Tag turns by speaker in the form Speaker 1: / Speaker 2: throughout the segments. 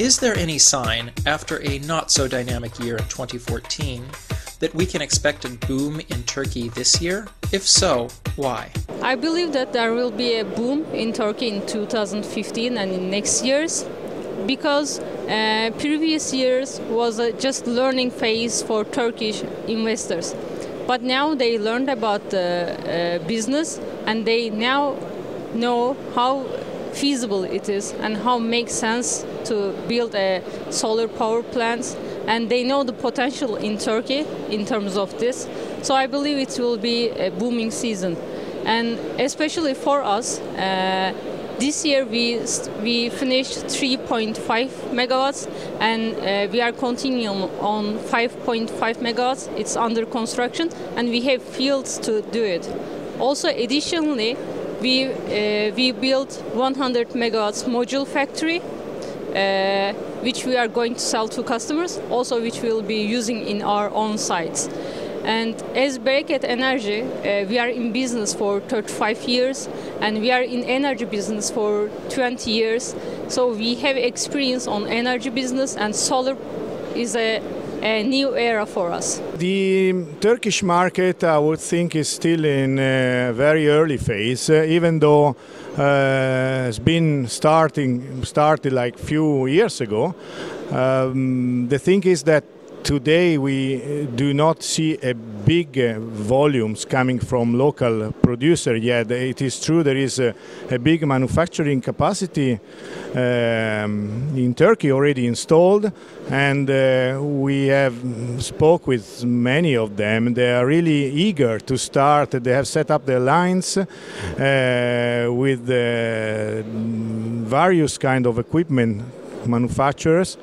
Speaker 1: Is there any sign, after a not-so-dynamic year in 2014, that we can expect a boom in Turkey this year? If so, why?
Speaker 2: I believe that there will be a boom in Turkey in 2015 and in next years, because previous years was just learning phase for Turkish investors. But now they learned about the business, and they now know how feasible it is and how it makes sense to build a solar power plants, and they know the potential in Turkey in terms of this. So I believe it will be a booming season, and especially for us, this year we finished 3.5 megawatts, and we are continuing on 5.5 megawatts. It's under construction, and we have fields to do it. Also, additionally, we built 100 megawatts module factory, which we are going to sell to customers, also which we will be using in our own sites. And as Bereket Energy, we are in business for 35 years, and we are in energy business for 20 years. So we have experience on energy business, and solar is a new era for us.
Speaker 3: The Turkish market, I would think, is still in a very early phase, even though it's been started like few years ago. The thing is that today we do not see a big volumes coming from local producer yet. It is true there is a big manufacturing capacity in Turkey already installed, and we have spoke with many of them. They are really eager to start. They have set up their lines with various kind of equipment manufacturers,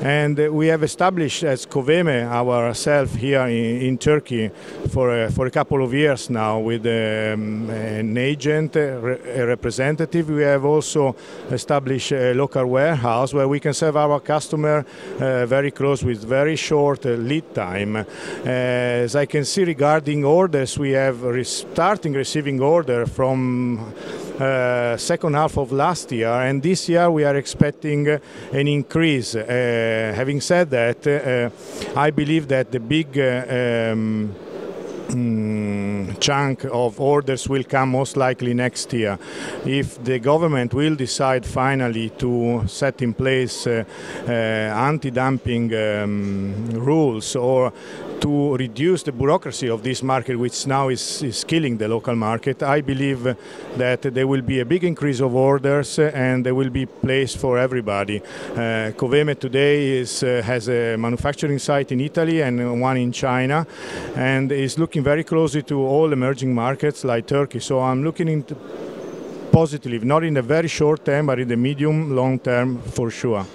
Speaker 3: and we have established as Coveme ourselves here in Turkey for a couple of years now with an agent, a representative. We have also established a local warehouse where we can serve our customer very close with very short lead time. As I can see regarding orders, we have starting receiving order from second half of last year, and this year we are expecting an increase. Having said that, I believe that the big chunk of orders will come most likely next year. If the government will decide finally to set in place anti-dumping rules, or to reduce the bureaucracy of this market, which now is killing the local market, I believe that there will be a big increase of orders, and there will be place for everybody. Coveme today has a manufacturing site in Italy and one in China, and is looking very closely to all emerging markets like Turkey. So I'm looking into positively, not in the very short term, but in the medium, long term for sure.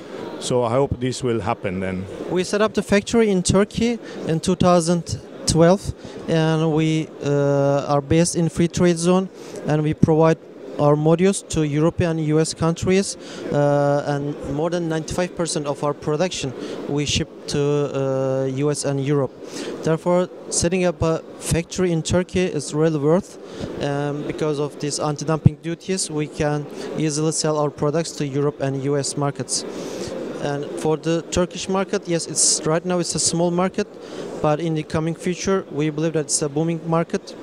Speaker 3: So I hope this will happen then.
Speaker 4: We set up the factory in Turkey in 2012, and we are based in free trade zone, and we provide our modules to European and US countries, and more than 95% of our production we ship to US and Europe. Therefore, setting up a factory in Turkey is really worth, because of these anti-dumping duties we can easily sell our products to Europe and US markets. And for the Turkish market, yes, right now it's a small market, but in the coming future we believe that it's a booming market,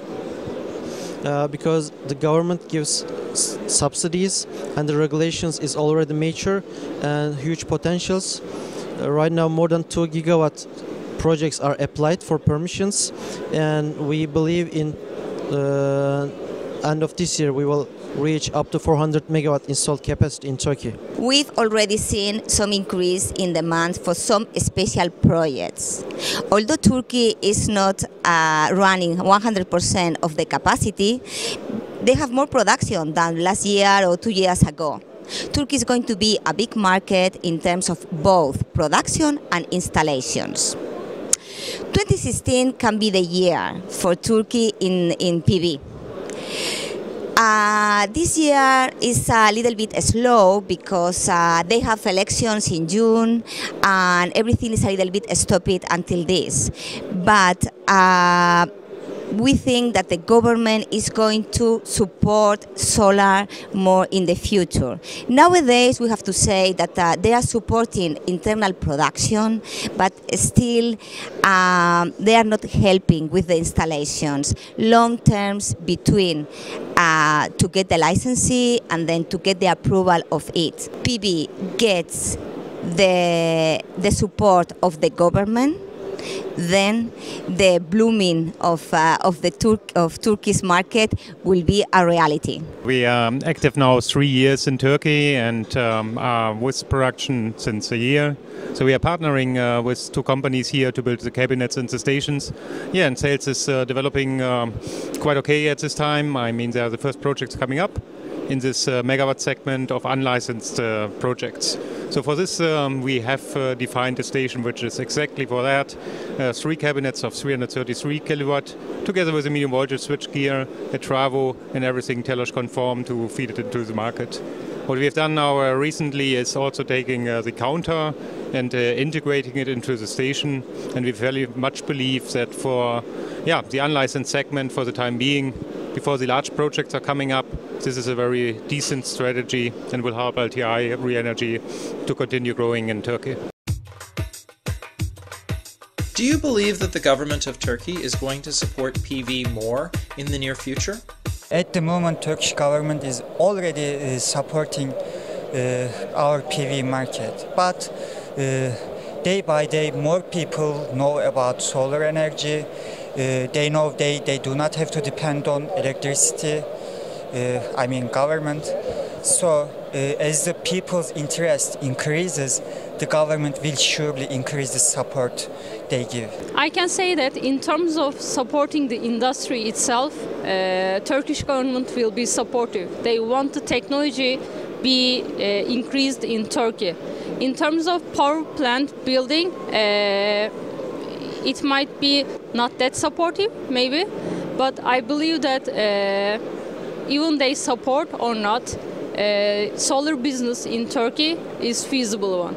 Speaker 4: because the government gives subsidies and the regulations is already mature and huge potentials. Right now more than 2 gigawatt projects are applied for permissions, and we believe in end of this year we will reach up to 400 megawatt installed capacity in Turkey.
Speaker 5: We've already seen some increase in demand for some special projects. Although Turkey is not running 100% of the capacity, they have more production than last year or 2 years ago. Turkey is going to be a big market in terms of both production and installations. 2016 can be the year for Turkey in PV. This year is a little bit slow because they have elections in June and everything is a little bit stopped until this. But we think that the government is going to support solar more in the future. Nowadays, we have to say that they are supporting internal production, but still they are not helping with the installations. Long terms between to get the licensing and then to get the approval of it. PV gets the support of the government, then the blooming of Turkey's market will be a reality.
Speaker 6: We are active now 3 years in Turkey and are with production since a year. So we are partnering with 2 companies here to build the cabinets and the stations. Yeah, and sales is developing quite okay at this time. I mean, there are the first projects coming up in this megawatt segment of unlicensed projects. So for this we have defined a station which is exactly for that. 3 cabinets of 333 kilowatt together with a medium voltage switchgear, a travo and everything Tellosh conform to feed it into the market. What we have done now recently is also taking the counter and integrating it into the station, and we very much believe that for the unlicensed segment for the time being, before the large projects are coming up, this is a very decent strategy and will help LTI Re-Energy to continue growing in Turkey.
Speaker 1: Do you believe that the government of Turkey is going to support PV more in the near future?
Speaker 7: At the moment, Turkish government is already supporting our PV market, but day by day more people know about solar energy. They know they do not have to depend on electricity, government. So as the people's interest increases, the government will surely increase the support they give.
Speaker 2: I can say that in terms of supporting the industry itself, Turkish government will be supportive. They want the technology be increased in Turkey. In terms of power plant building, it might be not that supportive, maybe, but I believe that even they support or not, solar business in Turkey is feasible one.